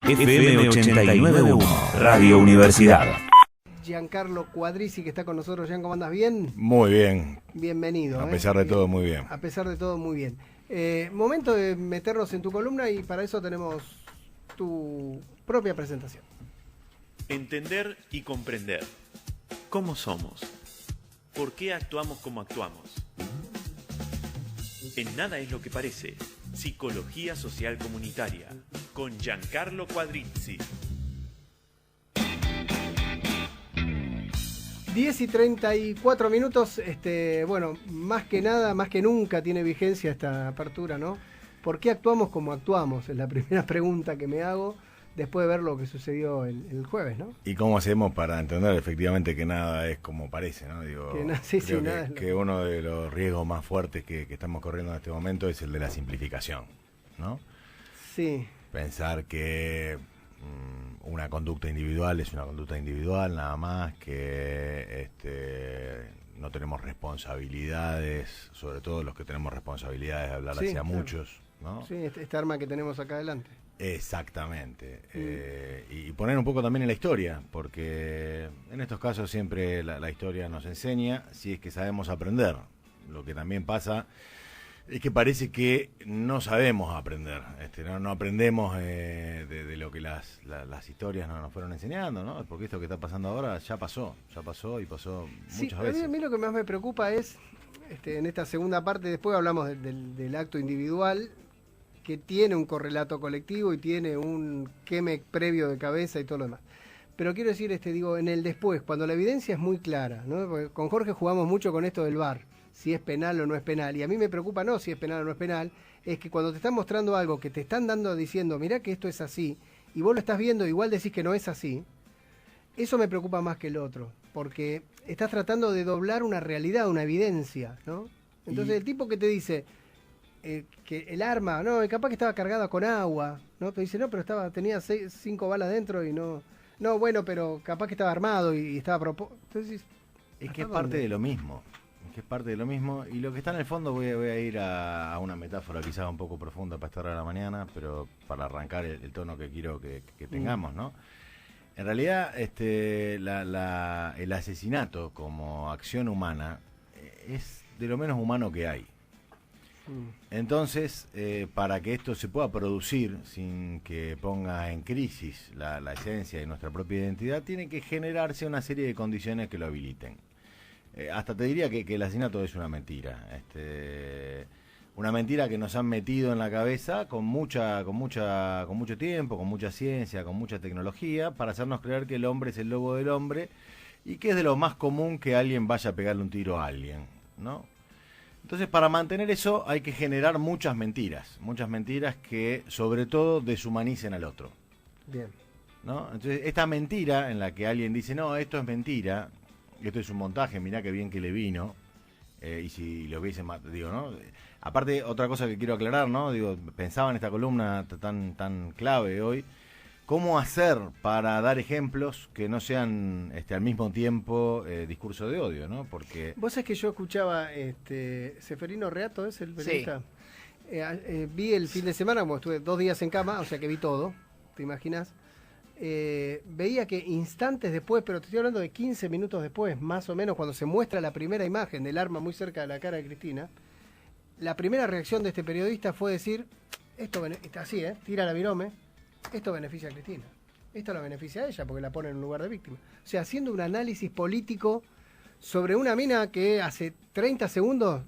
FM 89.1, Radio Universidad. Giancarlo Quadrizzi, que está con nosotros. Gian, ¿cómo andas? ¿Bien? Muy bien. Bienvenido. A pesar de todo, muy bien. A pesar de todo, muy bien. Momento de meternos en tu columna y para eso tenemos tu propia presentación. Entender y comprender cómo somos, por qué actuamos como actuamos. En nada es lo que parece. Psicología social comunitaria con Giancarlo Quadrizzi. 10:34. Bueno, más que nada, más que nunca tiene vigencia esta apertura, ¿no? ¿Por qué actuamos como actuamos? Es la primera pregunta que me hago después de ver lo que sucedió el jueves, ¿no? ¿Y cómo hacemos para entender efectivamente que nada es como parece, ¿no? Digo, creo que uno de los riesgos más fuertes que estamos corriendo en este momento es el de la simplificación, ¿no? Sí. Pensar que una conducta individual es una conducta individual, nada más, que no tenemos responsabilidades, sobre todo los que tenemos responsabilidades de hablar hacia muchos, ¿no? Sí, esta arma que tenemos acá adelante. Exactamente. Y poner un poco también en la historia, porque en estos casos siempre la historia nos enseña si es que sabemos aprender. Lo que también pasa es que parece que no sabemos aprender, no aprendemos de lo que las historias nos fueron enseñando, ¿no? Porque esto que está pasando ahora ya pasó y pasó muchas veces. A mí lo que más me preocupa es, en esta segunda parte, después hablamos del acto individual, que tiene un correlato colectivo y tiene un queme previo de cabeza y todo lo demás. Pero quiero decir, en el después, cuando la evidencia es muy clara, ¿no? Porque con Jorge jugamos mucho con esto del VAR, si es penal o no es penal, y a mí me preocupa no si es penal o no es penal, es que cuando te están mostrando algo que te están dando diciendo, mirá que esto es así, y vos lo estás viendo, igual decís que no es así, eso me preocupa más que el otro, porque estás tratando de doblar una realidad, una evidencia, ¿no? Entonces el tipo que te dice que el arma, no, capaz que estaba cargada con agua, ¿no? Te dice, no, pero tenía 5 balas dentro y no, bueno, pero capaz que estaba armado y estaba Entonces, es que es parte de lo mismo. Y lo que está en el fondo, voy a ir a una metáfora quizás un poco profunda para esta hora de la mañana, pero para arrancar el tono que quiero que tengamos, ¿no? En realidad, el asesinato como acción humana es de lo menos humano que hay. Entonces, para que esto se pueda producir sin que ponga en crisis la esencia de nuestra propia identidad, tiene que generarse una serie de condiciones que lo habiliten. Hasta te diría que el asesinato es una mentira. Una mentira que nos han metido en la cabeza con mucho tiempo, con mucha ciencia, con mucha tecnología, para hacernos creer que el hombre es el lobo del hombre y que es de lo más común que alguien vaya a pegarle un tiro a alguien, ¿no? Entonces, para mantener eso hay que generar muchas mentiras que sobre todo deshumanicen al otro. Bien. ¿No? Entonces, esta mentira en la que alguien dice, no, esto es mentira, esto es un montaje, mirá qué bien que le vino, y si lo hubiesen digo, ¿no? Aparte, otra cosa que quiero aclarar, ¿no? Digo, pensaba en esta columna tan clave hoy, ¿cómo hacer para dar ejemplos que no sean al mismo tiempo discurso de odio, ¿no? Porque vos sabés que yo escuchaba Seferino Reato, ¿es el periodista? Sí. Vi el fin de semana, como estuve 2 días en cama, o sea que vi todo, ¿te imaginas? Veía que instantes después, pero te estoy hablando de 15 minutos después, más o menos, cuando se muestra la primera imagen del arma muy cerca de la cara de Cristina, la primera reacción de este periodista fue decir, así, tira la virome, esto beneficia a Cristina, esto la beneficia a ella porque la pone en un lugar de víctima. O sea, haciendo un análisis político sobre una mina que hace 30 segundos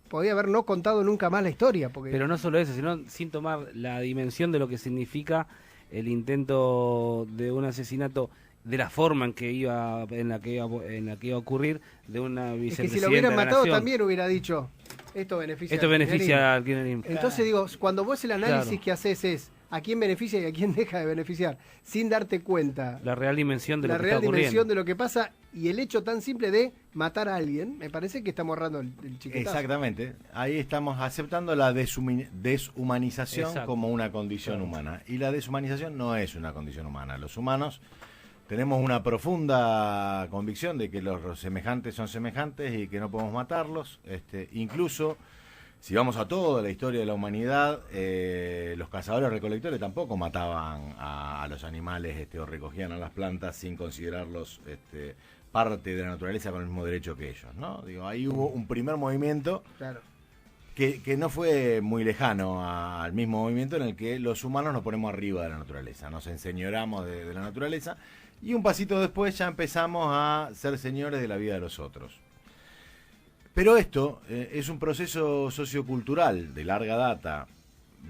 podía haber no contado nunca más la historia. Pero no solo eso, sino sin tomar la dimensión de lo que significa el intento de un asesinato, de la forma en la que iba a ocurrir, de una vicepresidenta. Es que si lo hubieran matado también hubiera dicho, esto beneficia al kirchnerismo. Entonces digo, cuando vos el análisis que haces es a quién beneficia y a quién deja de beneficiar, sin darte cuenta la real dimensión de lo que está ocurriendo. La real dimensión de lo que pasa y el hecho tan simple de matar a alguien, me parece que estamos ahorrando el chiquetazo. Exactamente, ahí estamos aceptando la deshumanización. Exacto. Como una condición humana, y la deshumanización no es una condición humana. Los humanos tenemos una profunda convicción de que los semejantes son semejantes y que no podemos matarlos, incluso si vamos a toda la historia de la humanidad, los cazadores recolectores tampoco mataban a a los animales o recogían a las plantas sin considerarlos parte de la naturaleza con el mismo derecho que ellos, ¿no? Digo, ahí hubo un primer movimiento Claro. que no fue muy lejano al mismo movimiento en el que los humanos nos ponemos arriba de la naturaleza, nos enseñoramos de la naturaleza, y un pasito después ya empezamos a ser señores de la vida de los otros. Pero esto es un proceso sociocultural de larga data,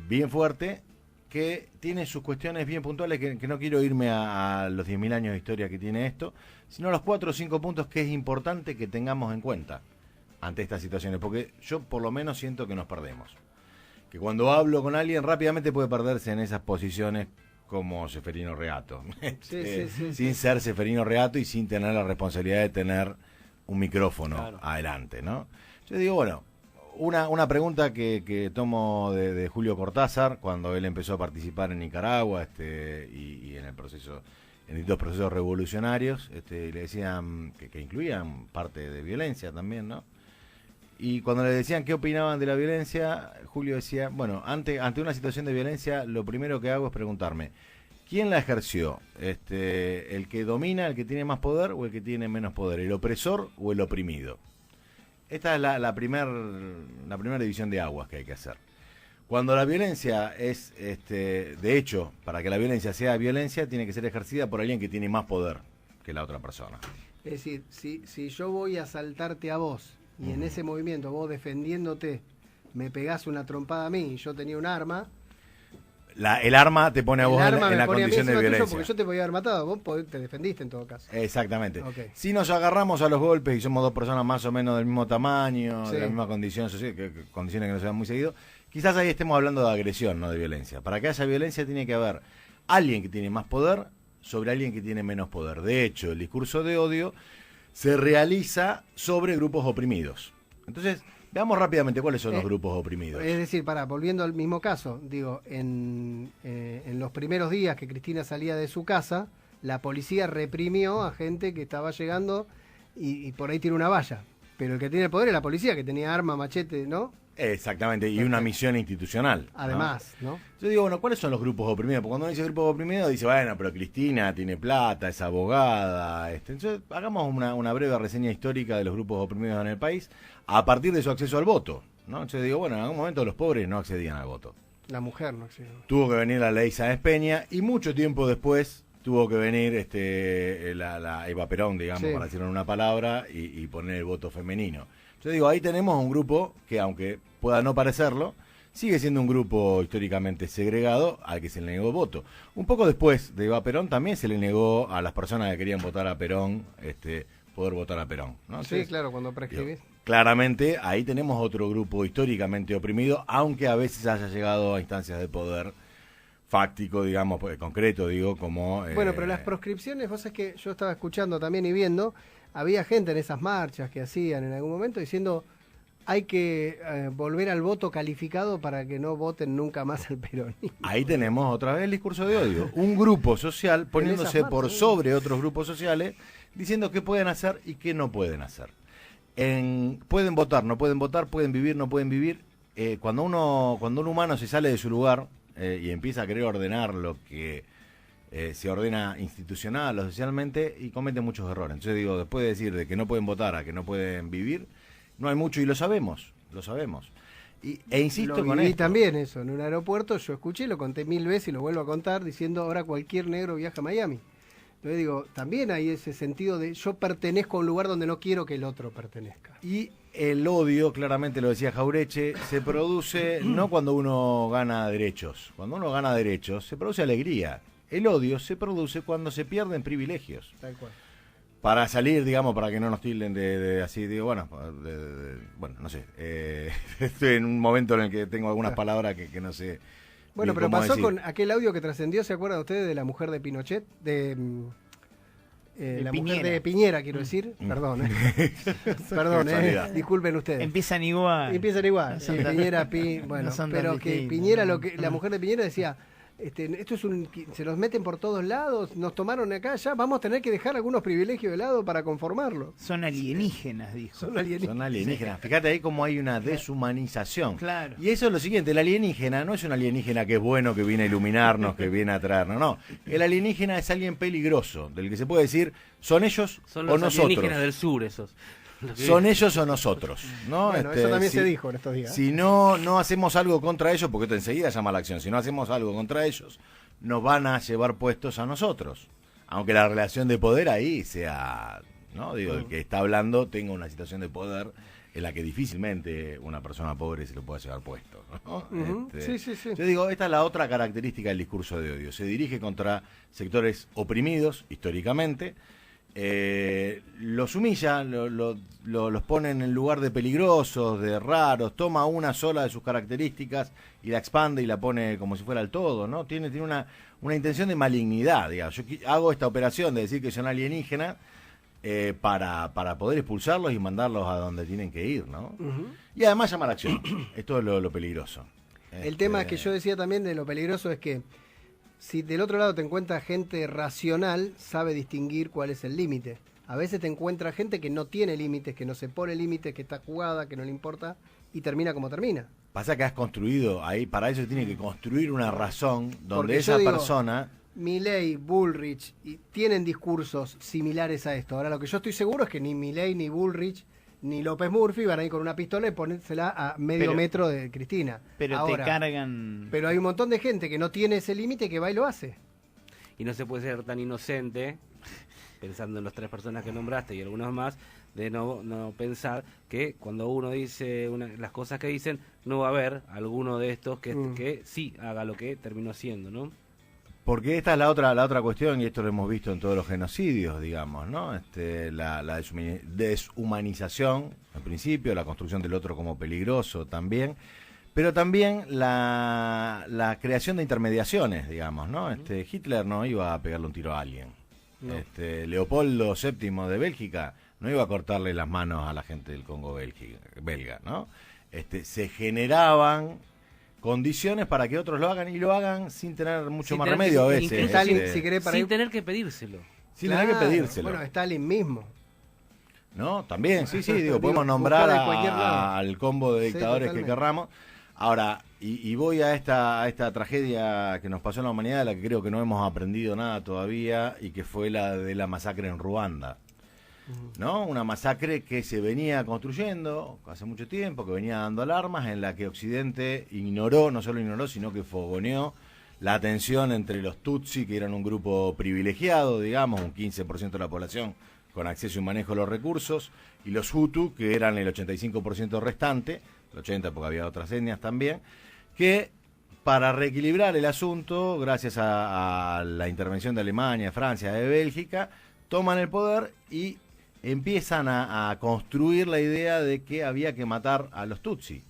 bien fuerte, que tiene sus cuestiones bien puntuales, que no quiero irme a los 10.000 años de historia que tiene esto, sino a los 4 o 5 puntos que es importante que tengamos en cuenta ante estas situaciones, porque yo por lo menos siento que nos perdemos. Que cuando hablo con alguien rápidamente puede perderse en esas posiciones como Ceferino Reato, Sí. sin ser Ceferino Reato y sin tener la responsabilidad de tener un micrófono adelante, ¿no? Yo digo, bueno, una pregunta que tomo de Julio Cortázar cuando él empezó a participar en Nicaragua y en el proceso, en distintos procesos revolucionarios, le decían que incluían parte de violencia también, ¿no? Y cuando le decían qué opinaban de la violencia, Julio decía, bueno, ante una situación de violencia, lo primero que hago es preguntarme, ¿quién la ejerció? ¿El que domina, el que tiene más poder o el que tiene menos poder? ¿El opresor o el oprimido? Esta es la primera división de aguas que hay que hacer. Cuando la violencia es, de hecho, para que la violencia sea violencia, tiene que ser ejercida por alguien que tiene más poder que la otra persona. Es decir, si yo voy a asaltarte a vos y en ese movimiento vos defendiéndote me pegás una trompada a mí y yo tenía un arma, El arma te pone a vos en la me pone a mí condición de encima tuyo violencia. porque yo te podía haber matado, vos te defendiste en todo caso. Exactamente. Okay. Si nos agarramos a los golpes y somos dos personas más o menos del mismo tamaño, Sí. de la misma condición social, condiciones que no se dan muy seguido, quizás ahí estemos hablando de agresión, no de violencia. Para que haya violencia tiene que haber alguien que tiene más poder sobre alguien que tiene menos poder. De hecho, el discurso de odio se realiza sobre grupos oprimidos. Entonces, veamos rápidamente cuáles son los grupos oprimidos. Es decir, volviendo al mismo caso, digo, en los primeros días que Cristina salía de su casa, la policía reprimió a gente que estaba llegando y por ahí tiene una valla. Pero el que tiene el poder es la policía, que tenía arma, machete, ¿no? Exactamente, y una misión institucional, ¿no? Además, ¿no? Yo digo, bueno, ¿cuáles son los grupos oprimidos? Porque cuando uno dice grupos oprimidos, dice, bueno, pero Cristina tiene plata, es abogada. Entonces, hagamos una breve reseña histórica de los grupos oprimidos en el país a partir de su acceso al voto, ¿no? Yo digo, bueno, en algún momento los pobres no accedían al voto. La mujer no accedió. Tuvo que venir la ley Sáenz Peña y mucho tiempo después tuvo que venir la Eva Perón, digamos, Sí. para decirlo en una palabra, y poner el voto femenino. Yo digo, ahí tenemos un grupo que, aunque pueda no parecerlo, sigue siendo un grupo históricamente segregado al que se le negó voto. Un poco después de Eva Perón también se le negó a las personas que querían votar a Perón, poder votar a Perón, ¿no? Sí, Entonces, claro, cuando prescribís. claramente ahí tenemos otro grupo históricamente oprimido, aunque a veces haya llegado a instancias de poder fáctico, digamos, concreto, digo, como... Bueno, pero las proscripciones, vos sabés que yo estaba escuchando también y viendo, había gente en esas marchas que hacían en algún momento diciendo hay que volver al voto calificado para que no voten nunca más al peronismo. Ahí tenemos otra vez el discurso de odio. Un grupo social poniéndose esas por marchas, sobre otros grupos sociales, diciendo qué pueden hacer y qué no pueden hacer. Pueden votar, no pueden votar, pueden vivir, no pueden vivir. Cuando un humano se sale de su lugar y empieza a querer ordenar lo que se ordena institucional o socialmente, y comete muchos errores. Entonces digo, después de decir de que no pueden votar a que no pueden vivir, no hay mucho, y lo sabemos. E insisto Lo con viví esto. también eso, en un aeropuerto, yo escuché, lo conté 1000 veces y lo vuelvo a contar, diciendo ahora cualquier negro viaja a Miami. Entonces digo, también hay ese sentido de yo pertenezco a un lugar donde no quiero que el otro pertenezca. Y el odio, claramente lo decía Jaureche, se produce no cuando uno gana derechos. Cuando uno gana derechos, se produce alegría. El odio se produce cuando se pierden privilegios. Tal cual. Para salir, digamos, para que no nos tilden de así, digo, bueno, no sé. Estoy en un momento en el que tengo algunas palabras que no sé. Bueno, bien pero cómo pasó decir. con aquel audio que trascendió, ¿se acuerdan ustedes de la mujer de Pinochet? La mujer de Piñera, quiero decir. Perdón, Perdón, Casualidad. disculpen ustedes. Empiezan igual. Empiezan igual. No sí, son tan- Piñera, no son tan pero que distintos. Piñera, la mujer de Piñera decía, esto es se nos meten por todos lados, nos tomaron acá, ya vamos a tener que dejar algunos privilegios de lado para conformarlo. Son alienígenas, dijo. Son alienígenas. Son alienígenas. Fíjate ahí como hay una deshumanización. Claro. Y eso es lo siguiente, el alienígena no es un alienígena que es bueno, que viene a iluminarnos, que viene a traernos, no. El alienígena es alguien peligroso, del que se puede decir, son ellos Son o los nosotros. alienígenas del sur esos. Son ellos o nosotros, ¿no? Bueno, eso también se dijo en estos días. Si no hacemos algo contra ellos, porque esto enseguida llama a la acción, si no hacemos algo contra ellos, nos van a llevar puestos a nosotros. Aunque la relación de poder ahí sea, ¿no? Digo, el que está hablando tenga una situación de poder en la que difícilmente una persona pobre se lo pueda llevar puesto, ¿no? Sí, sí, sí. Yo digo, esta es la otra característica del discurso de odio. Se dirige contra sectores oprimidos históricamente, los humilla, los pone en el lugar de peligrosos, de raros, toma una sola de sus características y la expande y la pone como si fuera el todo, ¿no? Tiene una intención de malignidad, digamos. Yo hago esta operación de decir que son alienígenas para poder expulsarlos y mandarlos a donde tienen que ir, ¿no? Y además llamar a acción. Esto es lo peligroso. El tema que yo decía también de lo peligroso es que si del otro lado te encuentras gente racional, sabe distinguir cuál es el límite. A veces te encuentras gente que no tiene límites, que no se pone límites, que está jugada, que no le importa y termina como termina. Pasa que has construido ahí, para eso tiene que construir una razón donde Porque esa yo digo, persona... Milley, Bullrich tienen discursos similares a esto. Ahora lo que yo estoy seguro es que ni Milley, ni Bullrich, ni López Murphy van a ir con una pistola y ponérsela a medio metro de Cristina. Pero ahora, te cargan... Pero hay un montón de gente que no tiene ese límite que va y lo hace. Y no se puede ser tan inocente, pensando en las 3 personas que nombraste y algunos más, de no pensar que cuando uno dice las cosas que dicen, no va a haber alguno de estos que sí haga lo que terminó haciendo, ¿no? Porque esta es la otra cuestión, y esto lo hemos visto en todos los genocidios, digamos, ¿no? La deshumanización, al principio, la construcción del otro como peligroso también, pero también la creación de intermediaciones, digamos, ¿no? Hitler no iba a pegarle un tiro a alguien. No. Leopoldo VII de Bélgica no iba a cortarle las manos a la gente del Congo belga, ¿no? Se generaban condiciones para que otros lo hagan y lo hagan sin tener mucho más remedio a veces. Stalin, si querés, sin tener que pedírselo. Sin tener que pedírselo. Bueno, Stalin mismo. ¿No? También, sí, digo, podemos nombrar al combo de dictadores que querramos. Ahora, y voy a esta tragedia que nos pasó en la humanidad, de la que creo que no hemos aprendido nada todavía, y que fue la de la masacre en Ruanda. ¿No? Una masacre que se venía construyendo hace mucho tiempo, que venía dando alarmas, en la que Occidente no solo ignoró, sino que fogoneó la tensión entre los Tutsi, que eran un grupo privilegiado, digamos, un 15% de la población con acceso y manejo de los recursos, y los Hutu, que eran el 85% restante, el 80% porque había otras etnias también, que para reequilibrar el asunto, gracias a la intervención de Alemania, Francia, de Bélgica, toman el poder y empiezan a construir la idea de que había que matar a los Tutsi.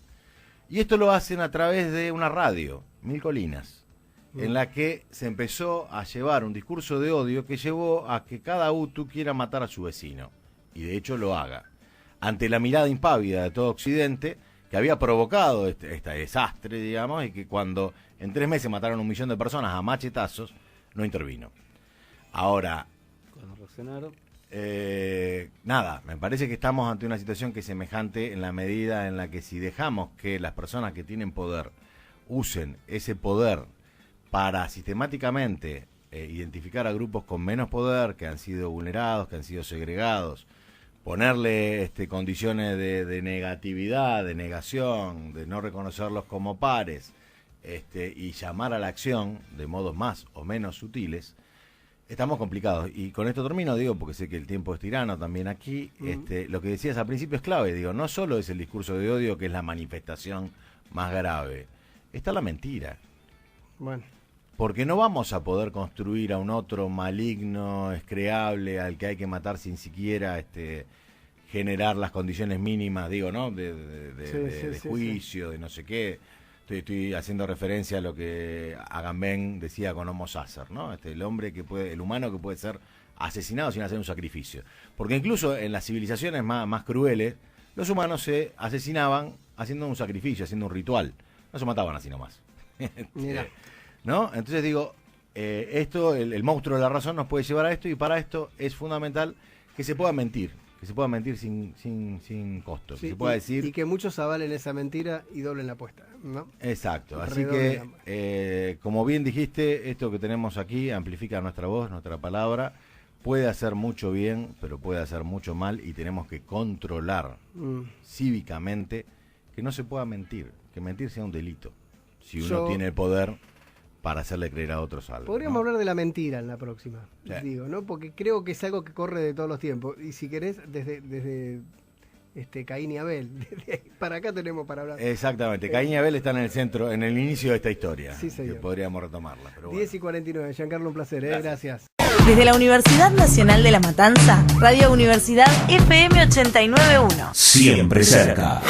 Y esto lo hacen a través de una radio, Mil Colinas, en la que se empezó a llevar un discurso de odio que llevó a que cada Hutu quiera matar a su vecino, y de hecho lo haga, ante la mirada impávida de todo Occidente, que había provocado este desastre, digamos, y que cuando en 3 meses mataron 1 millón de personas a machetazos, no intervino. Ahora, cuando reaccionaron, nada, me parece que estamos ante una situación que es semejante en la medida en la que si dejamos que las personas que tienen poder usen ese poder para sistemáticamente identificar a grupos con menos poder, que han sido vulnerados, que han sido segregados, ponerle condiciones de negatividad, de negación, de no reconocerlos como pares, y llamar a la acción de modos más o menos sutiles, estamos complicados. Y con esto termino, digo, porque sé que el tiempo es tirano también aquí. Lo que decías al principio es clave, digo, no solo es el discurso de odio, que es la manifestación más grave, está la mentira. Bueno. Porque no vamos a poder construir a un otro maligno, excreable, al que hay que matar sin siquiera generar las condiciones mínimas, digo, ¿no? De juicio, de no sé qué. Estoy haciendo referencia a lo que Agamben decía con Homo Sacer, ¿no? El humano que puede ser asesinado sin hacer un sacrificio. Porque incluso en las civilizaciones más crueles, los humanos se asesinaban haciendo un sacrificio, haciendo un ritual. No se mataban así nomás. ¿no? Entonces digo, esto, el monstruo de la razón nos puede llevar a esto, y para esto es fundamental que se pueda mentir sin costo, Sí, que se pueda decir... Y que muchos avalen esa mentira y doblen la apuesta, ¿no? Exacto, así Redoblen que, como bien dijiste, esto que tenemos aquí amplifica nuestra voz, nuestra palabra, puede hacer mucho bien, pero puede hacer mucho mal, y tenemos que controlar cívicamente que no se pueda mentir, que mentir sea un delito, si uno tiene el poder para hacerle creer a otros algo. Podríamos ¿no? hablar de la mentira en la próxima, Sí. digo, ¿no? Porque creo que es algo que corre de todos los tiempos. Y si querés, desde Caín y Abel, desde ahí para acá tenemos para hablar. Exactamente, Caín y Abel están en el centro, en el inicio de esta historia, Sí, señor. que podríamos retomarla. Pero 10:49, Giancarlo, un placer, gracias. Desde la Universidad Nacional de La Matanza, Radio Universidad FM 89.1. Siempre cerca.